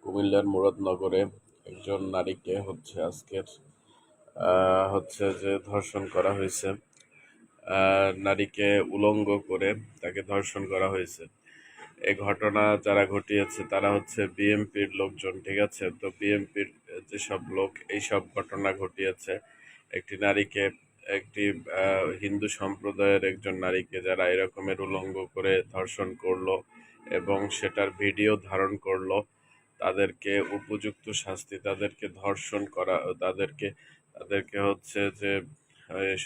কুমিল্লার মুরাদনগরে একজন নারীকে আজকের যে ধর্ষণ করা হয়েছে। নারীকে উলঙ্গ করে তাকে ধর্ষণ করা হয়েছে। এই ঘটনা যারা ঘটিয়েছে তারা বিএমপির লোকজন, ঠিক আছে? তো বিএমপির যেসব লোক এইসব ঘটনা ঘটিয়েছে, একটি নারীকে, একটি হিন্দু সম্প্রদায়ের একজন নারীকে যারা এরকমের উলঙ্গ করে ধর্ষণ করলো এবং সেটার ভিডিও ধারণ করলো, তাদেরকে উপযুক্ত শাস্তি, তাদেরকে ধর্ষণ করা, তাদেরকে তাদেরকে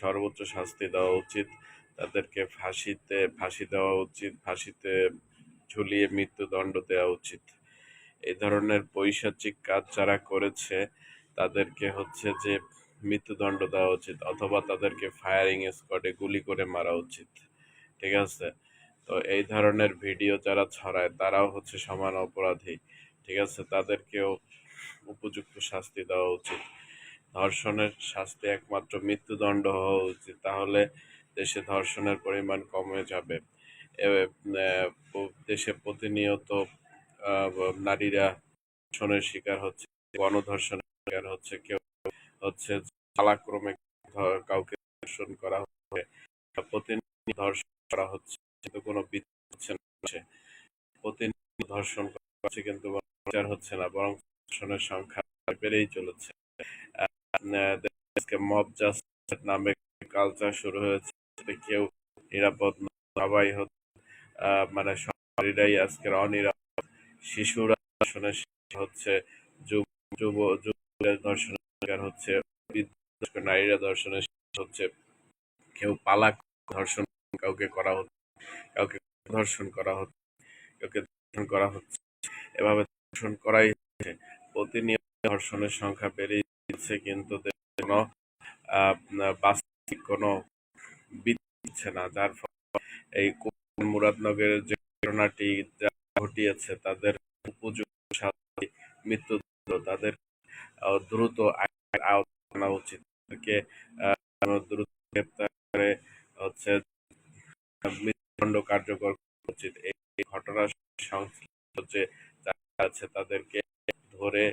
সর্বোচ্চ শাস্তি দেওয়া উচিত। তাদেরকে ফাঁসি দেওয়া উচিত, ফাঁসিতে ঝুলিয়ে মৃত্যুদণ্ড দেওয়া উচিত। এই ধরনের পৈশাচিক কাজ যারা করেছে তাদেরকে মৃত্যুদণ্ড দেওয়া উচিত, অথবা তাদেরকে ফায়ারিং স্কোয়াডে গুলি করে মারা উচিত, ঠিক আছে? তো এই ধরনের ভিডিও যারা ছড়ায় তারাও সমান অপরাধী, ঠিক আছে? তাদেরকেও উপযুক্ত শাস্তি দেওয়া উচিত। ধর্ষণের শাস্তি একমাত্র মৃত্যুদণ্ড হওয়া উচিত, তাহলে দেশে ধর্ষণের পরিমাণ কমে যাবে। দেশে প্রতিনিয়ত নারীরা ধর্ষণের শিকার হচ্ছে, গণধর্ষণের শিকার হচ্ছে, কেউ পালাক্রমে কাউকে ধর্ষণ করা হচ্ছে, প্রতিনিয়ত ধর্ষণ করা হচ্ছে, কিন্তু কোনো বিচার হচ্ছে না। প্রতিনিয়ত ধর্ষণ করা হচ্ছে কিন্তু বিচার হচ্ছে না, বরং ধর্ষণের সংখ্যা বেড়েই চলেছে। মব জাস্টিস নামে কালচার শুরু হয়েছে, কেউ নিরাপদ না, সবাই মানে নারীরাই আজকের অনিরাপদ। শিশুরা ধর্ষণের শিকার হচ্ছে, যুবকদের ধর্ষণের শিকার হচ্ছে, বৃদ্ধ নারীরা ধর্ষণের শিকার হচ্ছে, কেউ পালাক ধর্ষণ কাউকে করা হচ্ছে, কাউকে ধর্ষণ করা হচ্ছে, কাউকে ধর্ষণ করা হচ্ছে, এভাবে ধর্ষণ করাই হচ্ছে। প্রতিনিয়ত ধর্ষণের সংখ্যা বেড়েই যাচ্ছে, কিন্তু কোনো বাস্তবিক কোনো দিচ্ছে না, যার ফলে এই মুরাদনগরের যে ঘটনাটি ঘটিয়েছে তাদের উপযুক্ত শাস্তি, মৃত্যুদণ্ড, তাদের দ্রুত আইনের আওতায় আনা উচিত। তাদেরকে দ্রুত গ্রেপ্তার করে মৃত্যুদণ্ড কার্যকর করা উচিত। এই ঘটনার সংশ্লিষ্ট যে যারা আছে তাদেরকে ধরে